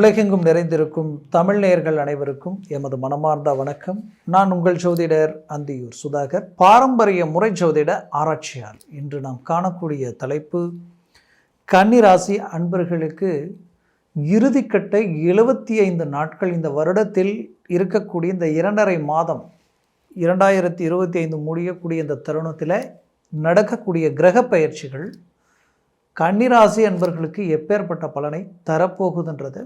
உலகெங்கும் நிறைந்திருக்கும் தமிழ் நேயர்கள் அனைவருக்கும் எமது மனமார்ந்த வணக்கம். நான் உங்கள் ஜோதிடர் அந்தியூர் சுதாகர், பாரம்பரிய முறை ஜோதிட ஆராய்ச்சியாளர். இன்று நாம் காணக்கூடிய தலைப்பு, கன்னிராசி அன்பர்களுக்கு இறுதிக்கட்ட 75 நாட்கள் இந்த வருடத்தில் இருக்கக்கூடிய இந்த 2.5 மாதம் 2025 முடியக்கூடிய இந்த தருணத்தில் நடக்கக்கூடிய கிரக பயிற்சிகள் கன்னிராசி அன்பர்களுக்கு எப்பேற்பட்ட பலனை தரப்போகுதுன்றது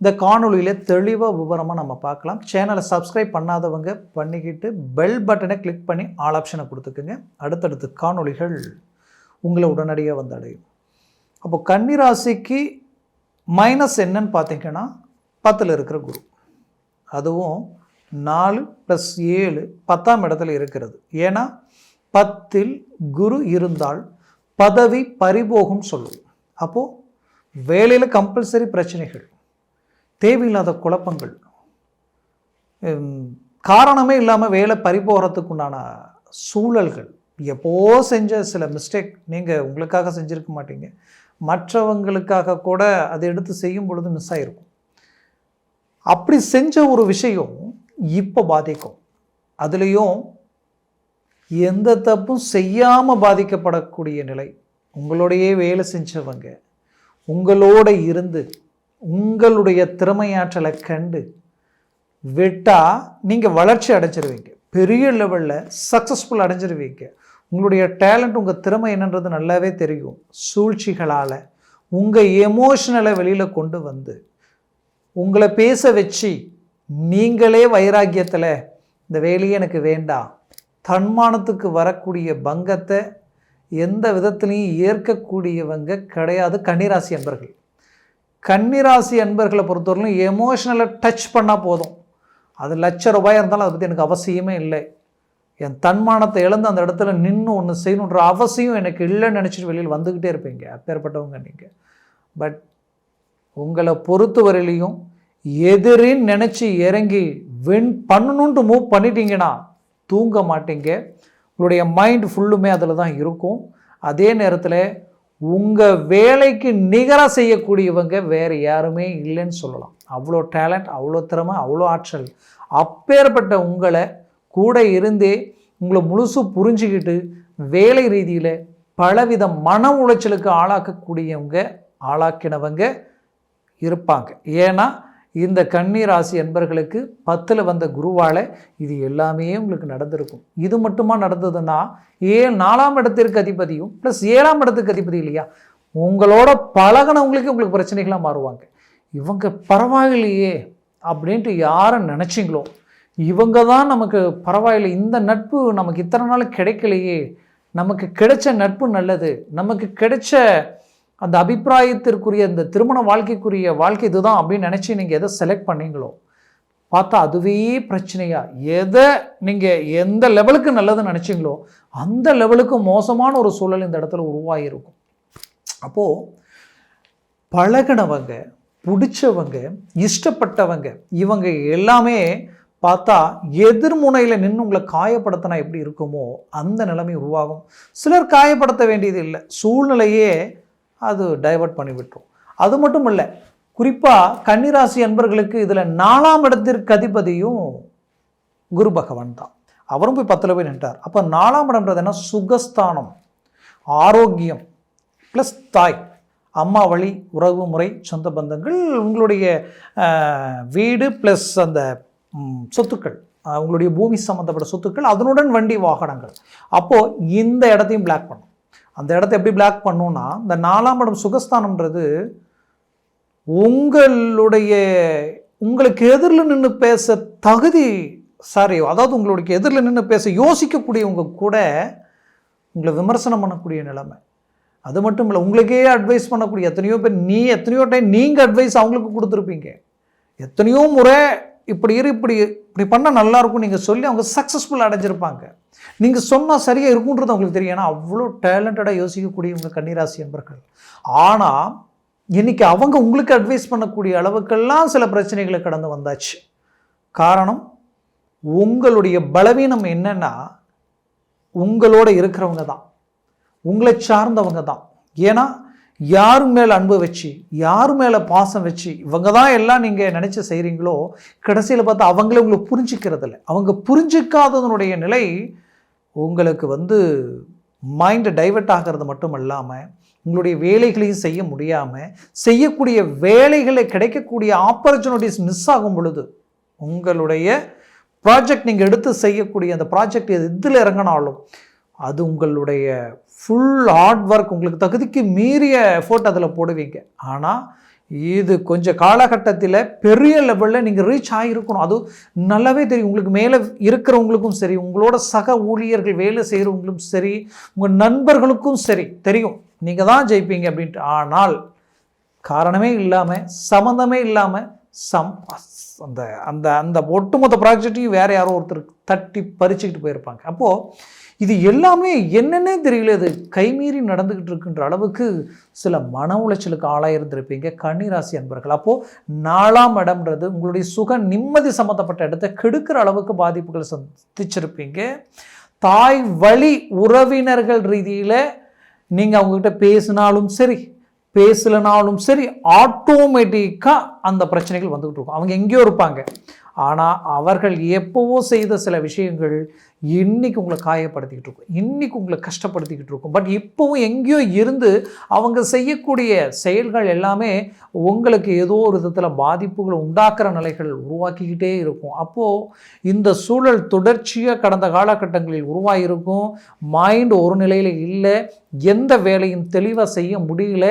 இந்த காணொலியில் தெளிவாக விவரமாக நம்ம பார்க்கலாம். சேனலை சப்ஸ்கிரைப் பண்ணாதவங்க பண்ணிக்கிட்டு பெல் பட்டனை கிளிக் பண்ணி ஆல் ஆப்ஷனை கொடுத்துக்குங்க. அடுத்தடுத்து காணொலிகள் உங்களை உடனடியாக வந்து அடையும். அப்போ கன்னிராசிக்கு மைனஸ் என்னன்னு பார்த்தீங்கன்னா 10ல் இருக்கிற குரு, அதுவும் 4+7 10ஆம் இடத்துல இருக்கிறது. ஏன்னா 10ல் குரு இருந்தால் பதவி பறிபோகும் சொல்லுவோம். அப்போது வேலையில் கம்பல்சரி பிரச்சனைகள், தேவையில்லாத குழப்பங்கள், காரணமே இல்லாமல் வேலை பறிபோகிறதுக்குண்டான சூழல்கள், எப்போ செஞ்ச சில மிஸ்டேக் நீங்கள் உங்களுக்காக செஞ்சுருக்க மாட்டீங்க, மற்றவங்களுக்காக கூட அதை எடுத்து செய்யும் பொழுது மிஸ் ஆகிருக்கும். அப்படி செஞ்ச ஒரு விஷயம் இப்போ பாதிக்கும். அதுலேயும் எந்த தப்பும் செய்யாமல் பாதிக்கப்படக்கூடிய நிலை. உங்களோடையே வேலை செஞ்சவங்க உங்களோட இருந்து உங்களுடைய திறமையாற்றலை கண்டு விட்டால் நீங்கள் வளர்ச்சி அடைஞ்சிருவீங்க, பெரிய லெவலில் சக்ஸஸ்ஃபுல் அடைஞ்சிருவீங்க. உங்களுடைய டேலண்ட், உங்கள் திறமை என்னன்றது நல்லாவே தெரியும். சூழ்ச்சிகளால் உங்கள் எமோஷனலை வெளியில் கொண்டு வந்து உங்களை பேச வச்சு நீங்களே வைராக்கியத்தில் இந்த வேலையே எனக்கு வேண்டாம், தன்மானத்துக்கு வரக்கூடிய பங்கத்தை எந்த விதத்துலையும் ஏற்கக்கூடியவங்க கிடையாது கன்னிராசி அன்பர்கள். கன்னிராசி அன்பர்களை பொறுத்தவரையிலும் எமோஷனலை டச் பண்ணால் போதும். அது ₹1,00,000 இருந்தாலும் அதை பற்றி எனக்கு அவசியமே இல்லை. என் தன்மானத்தை இழந்து அந்த இடத்துல நின்று ஒன்று செய்யணுன்ற அவசியம் எனக்கு இல்லைன்னு நினச்சிட்டு வெளியில் வந்துக்கிட்டே இருப்பீங்க. அப்பேற்பட்டவங்க நீங்கள். பட் உங்களை பொறுத்தவரையிலையும் எதிரின்னு நினச்சி இறங்கி வின் பண்ணணுன்ட்டு மூவ் பண்ணிட்டீங்கன்னா தூங்க மாட்டீங்க. உங்களுடைய மைண்ட் ஃபுல்லுமே அதில் தான் இருக்கும். அதே நேரத்தில் உங்கள் வேலைக்கு நிகராக செய்யக்கூடியவங்க வேறு யாருமே இல்லைன்னு சொல்லலாம். அவ்வளோ டேலண்ட், அவ்வளோ திறமை, அவ்வளோ ஆற்றல். அப்பேற்பட்ட உங்களை கூட இருந்தே உங்களை முழுசு புரிஞ்சுக்கிட்டு வேலை ரீதியில் பலவித மன உளைச்சலுக்கு ஆளாக்கினவங்க இருப்பாங்க. ஏன்னா இந்த கன்னிராசி அன்பர்களுக்கு 10ல் வந்த குருவால் இது எல்லாமே உங்களுக்கு நடந்திருக்கும். இது மட்டுமா நடந்ததுன்னா 4ஆம் இடத்திற்கு அதிபதியும் ப்ளஸ் 7ஆம் இடத்துக்கு அதிபதி இல்லையா, உங்களோட பழகினவங்களுக்கு உங்களுக்கு பிரச்சனைகளாக மாறுவாங்க. இவங்க பரவாயில்லையே அப்படின்ட்டு யாரை நினச்சிங்களோ இவங்க தான் நமக்கு பரவாயில்லை, இந்த நட்பு நமக்கு இத்தனை நாள் கிடைக்கலையே, நமக்கு கிடைச்ச நட்பு நல்லது, நமக்கு கிடைச்ச அந்த அபிப்பிராயத்திற்குரிய இந்த திருமண வாழ்க்கைக்குரிய வாழ்க்கை இதுதான் அப்படின்னு நினச்சி நீங்கள் எதை செலக்ட் பண்ணீங்களோ பார்த்தா அதுவே பிரச்சனையா, எதை நீங்கள் எந்த லெவலுக்கு நல்லதுன்னு நினச்சிங்களோ அந்த லெவலுக்கு மோசமான ஒரு சூழல் இந்த இடத்துல உருவாகிருக்கும். அப்போது பழகினவங்க, பிடிச்சவங்க, இஷ்டப்பட்டவங்க இவங்க எல்லாமே பார்த்தா எதிர்முனையில் நின்று உங்களை காயப்படுத்தினா எப்படி இருக்குமோ அந்த நிலைமை உருவாகும். சிலர் காயப்படுத்த வேண்டியது இல்லை, சூழ்நிலையே அது டைவர்ட் பண்ணிவிட்டோம். அது மட்டும் இல்லை, குறிப்பாக கன்னிராசி அன்பர்களுக்கு இதில் 4ஆம் இடத்திற்கு அதிபதியும் குரு பகவான் தான். அவரும் போய் 10ல் போய் நின்றார். அப்போ 4ஆம் இடம்ன்றது என்ன, சுகஸ்தானம், ஆரோக்கியம் ப்ளஸ் தாய், அம்மா வழி உறவு முறை, சொந்த பந்தங்கள், உங்களுடைய வீடு ப்ளஸ் அந்த சொத்துக்கள், உங்களுடைய பூமி சம்மந்தப்பட்ட சொத்துக்கள், அதனுடன் வண்டி வாகனங்கள். அப்போது இந்த இடத்தையும் பிளாக் பண்ணும். அந்த இடத்த எப்படி பிளாக் பண்ணுன்னா, இந்த 4ஆம் இடம் சுகஸ்தானம்ன்றது உங்களுக்கு எதிரில் நின்று பேச அதாவது உங்களுக்கு எதிரில் நின்று பேச யோசிக்கக்கூடியவங்க கூட உங்களை விமர்சனம் பண்ணக்கூடிய நிலைமை. அது மட்டும் இல்லை, உங்களுக்கே அட்வைஸ் பண்ணக்கூடிய எத்தனையோ பேர், எத்தனையோ டைம் நீங்கள் அட்வைஸ் அவங்களுக்கு கொடுத்துருப்பீங்க. எத்தனையோ முறை இப்படி பண்ணால் நல்லாயிருக்கும் நீங்கள் சொல்லி அவங்க சக்ஸஸ்ஃபுல் அடைஞ்சிருப்பாங்க. நீங்கள் சொன்னால் சரியாக இருக்குன்றது அவங்களுக்கு தெரியும். ஏன்னா அவ்வளோ டேலண்டடாக யோசிக்கக்கூடியவங்க கன்னிராசி என்பர்கள். ஆனால் இன்றைக்கி அவங்க உங்களுக்கு அட்வைஸ் பண்ணக்கூடிய அளவுக்கெல்லாம் சில பிரச்சனைகளை கடந்து வந்தாச்சு. காரணம், உங்களுடைய பலவீனம் என்னென்னா உங்களோட இருக்கிறவங்க தான், உங்களை சார்ந்தவங்க தான். ஏன்னா யார் மேலே அன்பு வச்சு, யார் மேலே பாசம் வச்சு, இவங்க தான் எல்லாம் நீங்கள் நினச்சி செய்கிறீங்களோ, கடைசியில் பார்த்தா அவங்களே உங்களுக்கு புரிஞ்சிக்கிறதில்ல. அவங்க புரிஞ்சிக்காததனுடைய நிலை உங்களுக்கு வந்து மைண்டு டைவெர்ட் ஆகிறது மட்டும் இல்லாமல் உங்களுடைய வேலைகளையும் செய்ய முடியாமல், செய்யக்கூடிய வேலைகளை கிடைக்கக்கூடிய ஆப்பர்ச்சுனிட்டிஸ் மிஸ் ஆகும் பொழுது உங்களுடைய ப்ராஜெக்ட் நீங்கள் எடுத்து செய்யக்கூடிய அந்த ப்ராஜெக்ட் எதில் இறங்கினாலும் அது உங்களுடைய ஃபுல் ஹார்ட் ஒர்க், உங்களுக்கு தகுதிக்கு மீறிய எஃபோர்ட் அதில் போடுவீங்க. ஆனால் இது கொஞ்சம் காலகட்டத்தில் பெரிய லெவலில் நீங்கள் ரீச் ஆகிருக்கணும். அதுவும் நல்லாவே தெரியும். உங்களுக்கு மேலே இருக்கிறவங்களுக்கும் சரி, உங்களோட சக ஊழியர்கள் வேலை செய்கிறவங்களுக்கும் சரி, உங்கள் நண்பர்களுக்கும் சரி தெரியும் நீங்கள் தான் ஜெயிப்பீங்க அப்படின்ட்டு. ஆனால் காரணமே இல்லாமல், சம்மந்தமே இல்லாமல் அந்த அந்த அந்த ஒட்டுமொத்த ப்ராஜெக்டையும் வேறு யாரோ ஒருத்தர் தட்டி பறிச்சுக்கிட்டு போயிருப்பாங்க. அப்போது இது எல்லாமே என்னென்னே தெரியல, இது கைமீறி நடந்துக்கிட்டு இருக்குன்ற அளவுக்கு சில மன உளைச்சலுக்கு ஆளாயிருந்திருப்பீங்க கன்னிராசி அன்பர்கள். அப்போது 4ஆம் இடம்ன்றது உங்களுடைய சுக நிம்மதி சம்மந்தப்பட்ட இடத்த கெடுக்கிற அளவுக்கு பாதிப்புகள் சந்திச்சிருப்பீங்க. தாய் வழி உறவினர்கள் ரீதியில் நீங்கள் அவங்ககிட்ட பேசினாலும் சரி, பேசலனாலும் சரி, ஆட்டோமேட்டிக்காக அந்த பிரச்சனைகள் வந்துக்கிட்டு இருக்கும். அவங்க எங்கேயோ இருப்பாங்க, ஆனால் அவர்கள் எப்போவோ செய்த சில விஷயங்கள் இன்றைக்கி உங்களை காயப்படுத்திக்கிட்டு இருக்கும், இன்றைக்கி உங்களை கஷ்டப்படுத்திக்கிட்டு இருக்கும். பட் இப்போவும் எங்கேயோ இருந்து அவங்க செய்யக்கூடிய செயல்கள் எல்லாமே உங்களுக்கு ஏதோ ஒரு விதத்தில் பாதிப்புகளை உண்டாக்குற நிலைகள் உருவாக்கிக்கிட்டே இருக்கும். அப்போது இந்த சூழல் தொடர்ச்சியாக கடந்த காலகட்டங்களில் உருவாகியிருக்கும். மைண்ட் ஒரு நிலையில் இல்லை, எந்த வேலையும் தெளிவாக செய்ய முடியல,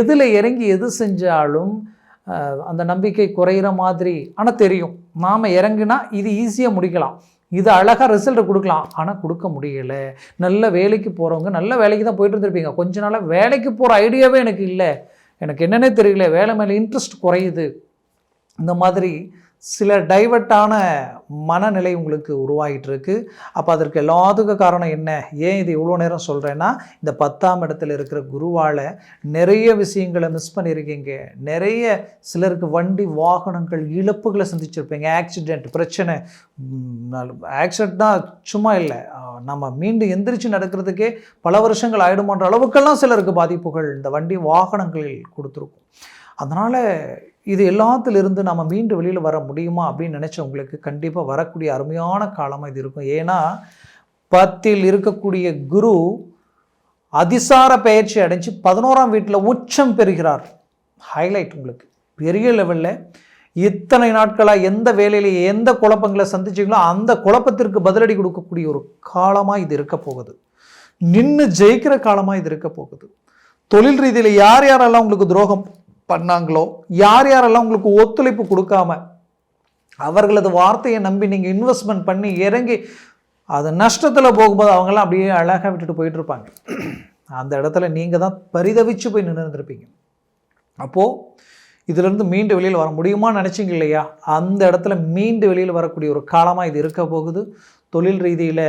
எதில் இறங்கி எது செஞ்சாலும் அந்த நம்பிக்கை குறையிற மாதிரி. ஆனால் தெரியும் நாம் இறங்குனா இது ஈஸியாக முடிக்கலாம், இது அழகாக ரிசல்ட் கொடுக்கலாம், ஆனால் கொடுக்க முடியலை. நல்ல வேலைக்கு போகிறவங்க நல்ல வேலைக்கு தான் போயிட்டு இருந்திருப்பீங்க. கொஞ்ச நாளாக வேலைக்கு போகிற ஐடியாவே எனக்கு இல்லை, எனக்கு என்னென்னே தெரியல, வேலை மேலே இன்ட்ரெஸ்ட் குறையுது. இந்த மாதிரி சில டைவர்ட்டான மனநிலை உங்களுக்கு உருவாகிட்டு இருக்கு. அப்போ அதற்கு எல்லாத்துக்கும் காரணம் என்ன? ஏன் இது இவ்வளோ நேரம் சொல்கிறேன்னா, இந்த 10ஆம் இடத்துல இருக்கிற குருவால் நிறைய விஷயங்களை மிஸ் பண்ணியிருக்கீங்க. நிறைய சிலருக்கு வண்டி வாகனங்கள் இழப்புகளை சந்திச்சிருப்பீங்க. ஆக்சிடெண்ட் பிரச்சனை, ஆக்சிடெண்ட்னா சும்மா இல்லை, நம்ம மீண்டும் எந்திரிச்சு நடக்கிறதுக்கே பல வருஷங்கள் ஆகிடுமான்ற அளவுக்கெல்லாம் சிலருக்கு பாதிப்புகள் இந்த வண்டி வாகனங்களில் கொடுத்துருக்கும். அதனால் இது எல்லாத்திலிருந்து நம்ம மீண்டு வெளியில் வர முடியுமா அப்படின்னு நினச்சவங்களுக்கு கண்டிப்பாக வரக்கூடிய அருமையான காலமாக இது இருக்கும். ஏன்னா 10இல் இருக்கக்கூடிய குரு அதிசார பயிற்சி அடைஞ்சு 11ஆம் வீட்டில் உச்சம் பெறுகிறார். ஹைலைட் உங்களுக்கு பெரிய லெவலில். இத்தனை நாட்களாக எந்த வேலையில் எந்த குழப்பங்களை சந்திச்சிங்களோ அந்த குழப்பத்திற்கு பதிலடி கொடுக்கக்கூடிய ஒரு காலமாக இது இருக்க போகுது. நின்று ஜெயிக்கிற காலமாக இது இருக்க போகுது. தொழில் ரீதியில் யார் யாரெல்லாம் உங்களுக்கு துரோகம் பண்ணாங்களோ, யார் யாரெல்லாம் உங்களுக்கு ஒத்துழைப்பு கொடுக்காம அவர்களது வார்த்தையை நம்பி நீங்கள் இன்வெஸ்ட்மெண்ட் பண்ணி இறங்கி அது நஷ்டத்தில் போகும்போது அவங்களாம் அப்படியே அழகாக விட்டுட்டு போயிட்டு இருப்பாங்க. அந்த இடத்துல நீங்கள் தான் பரிதவிச்சு போய் நின்று இருந்திருப்பீங்க. அப்போது இதிலிருந்து மீண்டு வெளியில் வர முடியுமான்னு நினச்சிங்க இல்லையா? அந்த இடத்துல மீண்டு வெளியில் வரக்கூடிய ஒரு காலமாக இது இருக்க போகுது. தொழில் ரீதியில்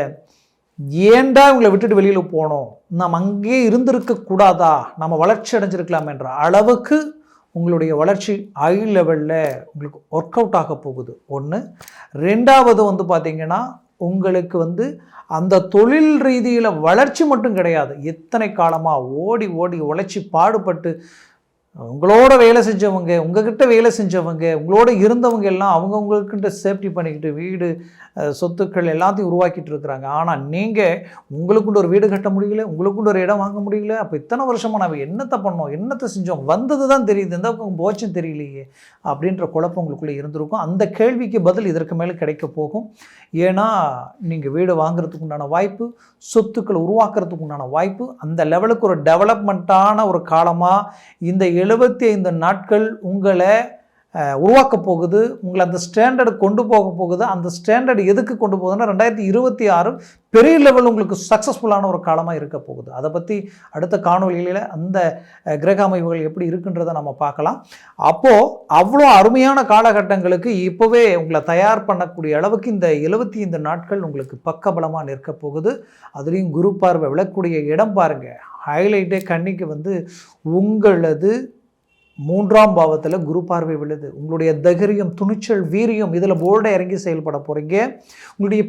ஏண்டா இவங்களை விட்டுட்டு வெளியில் போனோம், நம்ம அங்கேயே இருந்திருக்கக்கூடாதா, நம்ம வளர்ச்சி அடைஞ்சிருக்கலாம் என்ற அளவுக்கு உங்களுடைய வளர்ச்சி ஹை லெவலில் உங்களுக்கு ஒர்க் அவுட் ஆக போகுது. ஒன்று. ரெண்டாவது வந்து பார்த்திங்கன்னா, உங்களுக்கு அந்த தொழில் ரீதியில் வளர்ச்சி மட்டும் கிடையாது, எத்தனை காலமாக ஓடி ஓடி உழைச்சி பாடுபட்டு உங்களோட வேலை செஞ்சவங்க, உங்ககிட்ட வேலை செஞ்சவங்க, உங்களோட இருந்தவங்க எல்லாம் அவங்கவுங்கக்கிட்ட சேஃப்டி பண்ணிக்கிட்டு வீடு சொத்துக்கள் எல்லாத்தையும் உருவாக்கிட்டு இருக்கிறாங்க. ஆனால் நீங்கள் உங்களுக்குண்டு ஒரு வீடு கட்ட முடியல, உங்களுக்குண்டு ஒரு இடம் வாங்க முடியல. அப்போ இத்தனை வருஷமாக நம்ம என்னத்தை பண்ணோம், என்னத்தை செஞ்சோம், வந்தது தான் தெரியுது, எந்த போச்சும் தெரியலையே அப்படின்ற குழப்பம் உங்களுக்குள்ளே இருந்திருக்கும். அந்த கேள்விக்கு பதில் இதற்கு மேலே கிடைக்க போகும். ஏன்னா நீங்கள் வீடு வாங்குறதுக்கு உண்டான வாய்ப்பு, சொத்துக்களை உருவாக்குறதுக்கு உண்டான வாய்ப்பு, அந்த லெவலுக்கு ஒரு டெவலப்மெண்ட்டான ஒரு காலமாக இந்த 75 நாட்கள் உங்களை உருவாக்க போகுது. உங்களை அந்த ஸ்டாண்டர்டு கொண்டு போக போகுது. அந்த ஸ்டாண்டர்டு எதுக்கு கொண்டு போகுதுன்னா 2026 பெரிய லெவல் உங்களுக்கு சக்ஸஸ்ஃபுல்லான ஒரு காலமாக இருக்க போகுது. அதை பற்றி அடுத்த காணொலிகளில் அந்த கிரக அமைப்புகள் எப்படி இருக்குன்றதை நம்ம பார்க்கலாம். அப்போது அவ்வளோ அருமையான காலகட்டங்களுக்கு இப்போவே உங்களை தயார் பண்ணக்கூடிய அளவுக்கு இந்த 75 நாட்கள் உங்களுக்கு பக்கபலமாக நிற்க போகுது. அதுலேயும் குரு பார்வை விழக்கூடிய இடம் பாருங்கள், ஹைலைட்டே கண்ணிக்கு உங்களது 3ஆம் பாவத்தில் குரு பார்வை விழுது. உங்களுடைய தைரியம், துணிச்சல், வீரியம் இதில் போல்டாக இறங்கி செயல்பட போகிறீங்க. உங்களுடைய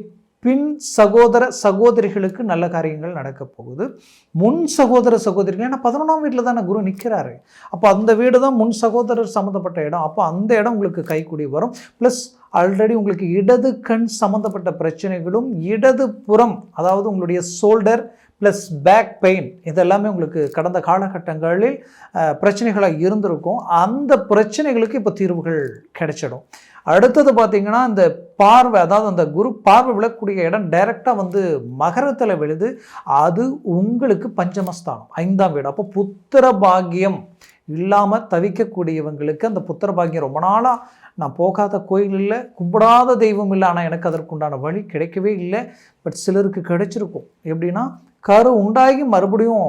பின் சகோதர சகோதரிகளுக்கு நல்ல காரியங்கள் நடக்க போகுது. முன் சகோதர சகோதரிகள், ஏன்னா 11ஆம் வீட்டில் தானே குரு நிற்கிறாரு. அப்போ அந்த வீடு தான் முன் சகோதரர் சம்மந்தப்பட்ட இடம். அப்போ அந்த இடம் உங்களுக்கு கைக்கூடி வரும். ப்ளஸ் ஆல்ரெடி உங்களுக்கு இடது கண் சம்மந்தப்பட்ட பிரச்சனைகளும், இடது புறம் அதாவது உங்களுடைய ஷோல்டர் ப்ளஸ் பேக் பெயின் இதெல்லாமே உங்களுக்கு கடந்த காலகட்டங்களில் பிரச்சனைகளாக இருந்திருக்கும். அந்த பிரச்சனைகளுக்கு இப்போ தீர்வுகள் கிடைச்சிடும். அடுத்தது பார்த்திங்கன்னா, இந்த பார்வை, அதாவது அந்த குரு பார்வை விழக்கூடிய இடம் டைரெக்டாக வந்து மகரத்தில் விழுது. அது உங்களுக்கு பஞ்சமஸ்தானம், 5ஆம் வீடு. அப்போ புத்திர பாக்கியம் இல்லாமல் தவிக்கக்கூடியவங்களுக்கு அந்த புத்திர பாக்கியம் ரொம்ப நாளாக நான் போகாத கோயில் இல்லை, கும்பிடாத தெய்வம் இல்லை, ஆனால் எனக்கு அதற்குண்டான வழி கிடைக்கவே இல்லை. பட் சிலருக்கு கிடைச்சிருக்கும். எப்படின்னா, கரு உண்டாகி மறுபடியும்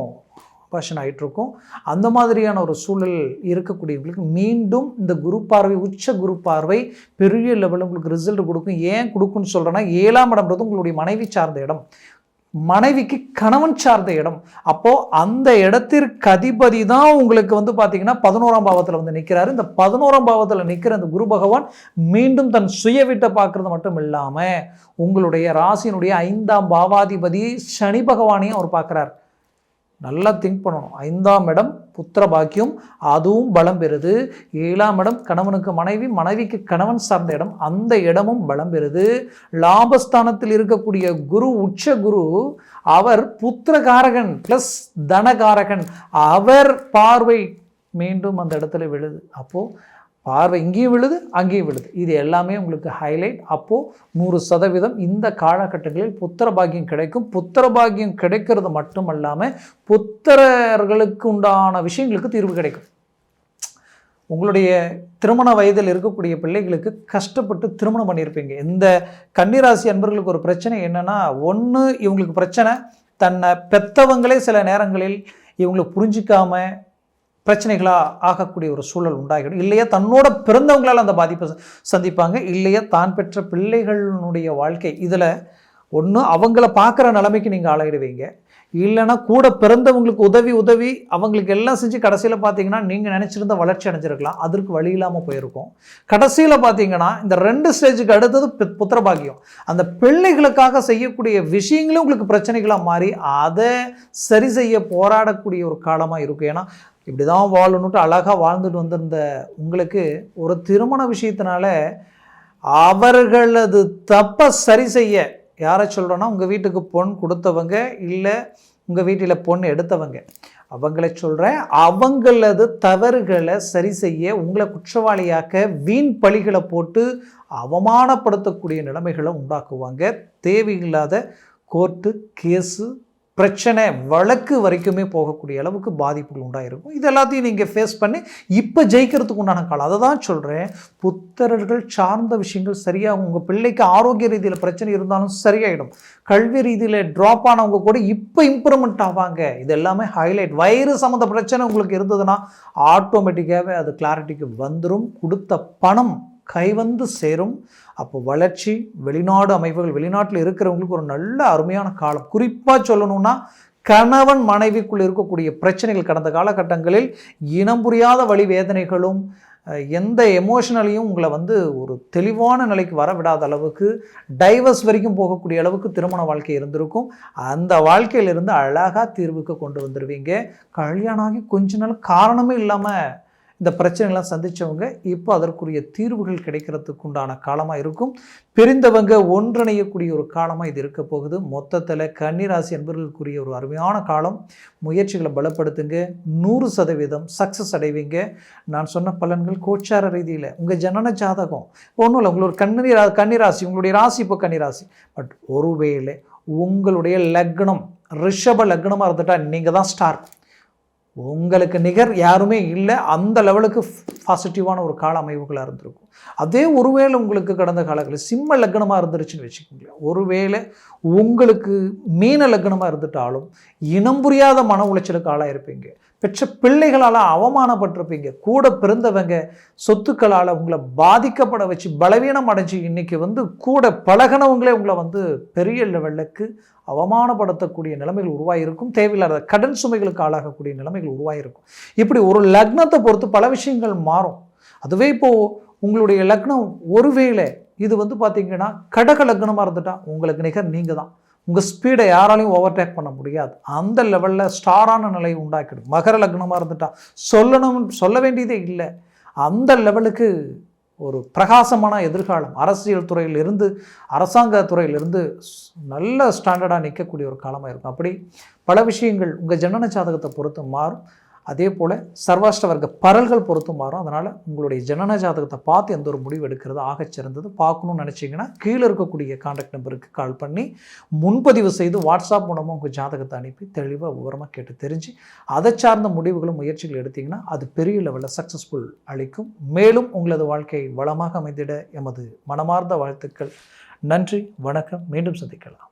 ஆபரேஷன் ஆகிட்டுருக்கும். அந்த மாதிரியான ஒரு சூழல் இருக்கக்கூடியவங்களுக்கு மீண்டும் இந்த குரு பார்வை, உச்ச குரு பார்வை பெரிய லெவலில் உங்களுக்கு ரிசல்ட் கொடுக்கும். ஏன் கொடுக்குன்னு சொல்கிறேன்னா, 7ஆம் இடம்ன்றது உங்களுடைய மனைவி சார்ந்த இடம், மனைவிக்கு கணவன் சார்ந்த இடம். அப்போது அந்த இடத்திற்கு அதிபதி தான் உங்களுக்கு வந்து பார்த்தீங்கன்னா 11ஆம் பாவத்தில் வந்து நிற்கிறாரு. இந்த 11ஆம் பாவத்தில் நிற்கிற அந்த குரு பகவான் மீண்டும் தன் சுய வீட்டை பார்க்குறது மட்டும் இல்லாமல் உங்களுடைய ராசியினுடைய 5ஆம் பாவாதிபதி சனி பகவானையும் அவர் பார்க்குறார். நல்லா திங்க் பண்ணணும். 5ஆம் இடம் புத்திர பாக்கியம், அதுவும் பலம் பெறுது. 7ஆம் இடம் கணவனுக்கு மனைவி, மனைவிக்கு கணவன் சார்ந்த இடம், அந்த இடமும் பலம் பெறுது. லாபஸ்தானத்தில் இருக்கக்கூடிய குரு, உச்ச குரு, அவர் புத்திரகாரகன் ப்ளஸ் தனகாரகன். அவர் பார்வை மீண்டும் அந்த இடத்துல விழுது. அப்போது பார்வை இங்கேயும் விழுது, அங்கேயும் விழுது. இது எல்லாமே உங்களுக்கு ஹைலைட். அப்போது 100% இந்த காலகட்டங்களில் புத்திர பாக்கியம் கிடைக்கும். புத்திர பாக்கியம் கிடைக்கிறது மட்டும் இல்லாமல் புத்திரர்களுக்கு உண்டான விஷயங்களுக்கு தீர்வு கிடைக்கும். உங்களுடைய திருமண வயதில் இருக்கக்கூடிய பிள்ளைகளுக்கு கஷ்டப்பட்டு திருமணம் பண்ணியிருப்பீங்க. இந்த கன்னிராசி அன்பர்களுக்கு ஒரு பிரச்சனை என்னென்னா, ஒன்று இவங்களுக்கு பிரச்சனை, தன்னை பெற்றவங்களே சில நேரங்களில் இவங்களை புரிஞ்சிக்காம பிரச்சனைகளாக ஆகக்கூடிய ஒரு சூழல் உண்டாகிடும். இல்லையா தன்னோட பிறந்தவங்களால் அந்த பாதிப்பை சந்திப்பாங்க. இல்லையா தான் பெற்ற பிள்ளைகளுடைய வாழ்க்கை, இதில் ஒன்று அவங்கள பார்க்குற நிலைமைக்கு நீங்கள் ஆளாயிடுவீங்க. இல்லைன்னா கூட பிறந்தவங்களுக்கு உதவி அவங்களுக்கு எல்லாம் செஞ்சு கடைசியில் பார்த்தீங்கன்னா நீங்கள் நினச்சிருந்த வளர்ச்சி அடைஞ்சிருக்கலாம், அதற்கு வழி இல்லாமல் போயிருக்கும். கடைசியில் பார்த்தீங்கன்னா இந்த 2 ஸ்டேஜுக்கு அடுத்தது புத்திர பாக்கியம். அந்த பிள்ளைகளுக்காக செய்யக்கூடிய விஷயங்களும் உங்களுக்கு பிரச்சனைகளாக மாறி அதை சரி செய்ய போராடக்கூடிய ஒரு காலமாக இருக்கும். ஏன்னா இப்படி தான் வாழணுன்ட்டு அழகாக வாழ்ந்துட்டு வந்திருந்த உங்களுக்கு ஒரு திருமண விஷயத்தினால அவர்களது தப்பை சரி செய்ய, யாரை சொல்கிறோன்னா உங்கள் வீட்டுக்கு பொன் கொடுத்தவங்க, இல்லை உங்கள் வீட்டில் பொன் எடுத்தவங்க, அவங்கள சொல்கிறேன். அவங்களது தவறுகளை சரி செய்ய உங்களை குற்றவாளியாக்க வீண் பழிகளை போட்டு அவமானப்படுத்தக்கூடிய நிலைமைகளை உண்டாக்குவாங்க. தேவையில்லாத கோர்ட்டு கேஸு பிரச்சனை வழக்கு வரைக்குமே போகக்கூடிய அளவுக்கு பாதிப்புகள் உண்டாயிருக்கும். இது எல்லாத்தையும் நீங்கள் ஃபேஸ் பண்ணி இப்போ ஜெயிக்கிறதுக்கு உண்டான காலம். அதை தான் சொல்கிறேன். புத்திரர்கள் சார்ந்த விஷயங்கள் சரியாகும். உங்கள் பிள்ளைக்கு ஆரோக்கிய ரீதியில் பிரச்சனை இருந்தாலும் சரியாயிடும். கல்வி ரீதியில் ட்ராப் ஆனவங்க கூட இப்போ இம்ப்ரூவ்மெண்ட் ஆவாங்க. இது எல்லாமே ஹைலைட். வயிறு சம்மந்த பிரச்சனை உங்களுக்கு இருந்ததுன்னா ஆட்டோமேட்டிக்காகவே அது கிளாரிட்டிக்கு வந்துடும். கொடுத்த பணம் கைவந்து சேரும். அப்போ வளர்ச்சி, வெளிநாடு அமைப்புகள், வெளிநாட்டில் இருக்கிறவங்களுக்கு ஒரு நல்ல அருமையான காலம். குறிப்பாக சொல்லணும்னா கணவன் மனைவிக்குள் இருக்கக்கூடிய பிரச்சனைகள், கடந்த காலகட்டங்களில் இனம் புரியாத வழி வேதனைகளும் எந்த எமோஷனலையும் உங்களை வந்து ஒரு தெளிவான நிலைக்கு வர விடாத அளவுக்கு டைவர்ஸ் வரைக்கும் போகக்கூடிய அளவுக்கு திருமண வாழ்க்கை இருந்திருக்கும். அந்த வாழ்க்கையிலிருந்து அழகாக தீர்வுக்கு கொண்டு வந்துடுவீங்க. கல்யாணம் ஆகி கொஞ்ச நாள் காரணமே இல்லாமல் இந்த பிரச்சனைலாம் சந்தித்தவங்க இப்போ அதற்குரிய தீர்வுகள் கிடைக்கிறதுக்கு உண்டான காலமாக இருக்கும். பிரிந்தவங்க ஒன்றிணையக்கூடிய ஒரு காலமாக இது இருக்க போகுது. மொத்தத்தில் கன்னிராசி என்பவர்களுக்குரிய ஒரு அருமையான காலம். முயற்சிகளை பலப்படுத்துங்க. 100% சக்ஸஸ் அடைவீங்க. நான் சொன்ன பலன்கள் கோச்சார ரீதியில் உங்கள் ஜனன ஜாதகம் ஒன்றும் இல்லை. உங்களோட கன்னிராசி, உங்களுடைய ராசி இப்போ கன்னிராசி. பட் ஒருவேளை உங்களுடைய லக்னம் ரிஷப லக்னமாக இருந்துட்டா நீங்கள் தான் ஸ்டார். உங்களுக்கு நிகர் யாருமே இல்லை. அந்த லெவலுக்கு பாசிட்டிவான ஒரு கால அமைவுகளாக இருந்திருக்கும். அதே ஒருவேளை உங்களுக்கு கடந்த காலங்களில் சிம்ம லக்னமாக இருந்துருச்சுன்னு வச்சுக்கோங்களேன். ஒருவேளை உங்களுக்கு மீன லக்னமாக இருந்துட்டாலும் இனம் புரியாத மன உளைச்சலுக்கு ஆளாக இருப்பீங்க. பெற்ற பிள்ளைகளால் அவமானப்பட்டிருப்பீங்க. கூட பிறந்தவங்க சொத்துக்களால் உங்களை பாதிக்கப்பட வச்சு பலவீனம் அடைஞ்சு இன்றைக்கி வந்து கூட பழகினவங்களே உங்களை வந்து பெரிய லெவலுக்கு அவமானப்படுத்தக்கூடிய நிலைமைகள் உருவாகிருக்கும். தேவையில்லாத கடன் சுமைகளுக்கு ஆளாகக்கூடிய நிலைமைகள் உருவாகிருக்கும். இப்படி ஒரு லக்னத்தை பொறுத்து பல விஷயங்கள் மாறும். அதுவே இப்போது உங்களுடைய லக்னம் ஒருவேளை இது வந்து பார்த்தீங்கன்னா கடக லக்னமாக இருந்துட்டா உங்களுக்கு நிகர் நீங்கள் தான். உங்கள் ஸ்பீடை யாராலையும் ஓவர்டேக் பண்ண முடியாது. அந்த லெவலில் ஸ்டாரான நிலையை உண்டாக்கிடும். மகர லக்னமாக இருந்துட்டா சொல்ல வேண்டியதே இல்லை. அந்த லெவலுக்கு ஒரு பிரகாசமான எதிர்காலம், அரசியல் துறையிலிருந்து அரசாங்க துறையிலிருந்து நல்ல ஸ்டாண்டர்டாக நிற்கக்கூடிய ஒரு காலமாக இருக்கும். அப்படி பல விஷயங்கள் உங்கள் ஜனன ஜாதகத்தை பொறுத்து மாறும். அதே போல் சர்வாஷ்ட வர்க்க பரல்கள் பொறுத்து மாறும். அதனால் உங்களுடைய ஜனன ஜாதகத்தை பார்த்து எந்த ஒரு முடிவு எடுக்கிறது ஆகச்சிறந்தது. பார்க்கணும்னு நினச்சிங்கன்னா கீழே இருக்கக்கூடிய கான்டாக்ட் நம்பருக்கு கால் பண்ணி முன்பதிவு செய்து வாட்ஸ்அப் மூலமாக உங்கள் ஜாதகத்தை அனுப்பி தெளிவாக விவரமாக கேட்டு தெரிஞ்சு அதை சார்ந்த முடிவுகளும் முயற்சிகள் எடுத்திங்கன்னா அது பெரிய லெவலில் சக்ஸஸ்ஃபுல் அளிக்கும். மேலும் உங்களது வாழ்க்கை வளமாக அமைந்திட எமது மனமார்ந்த வாழ்த்துக்கள். நன்றி, வணக்கம். மீண்டும் சந்திக்கலாம்.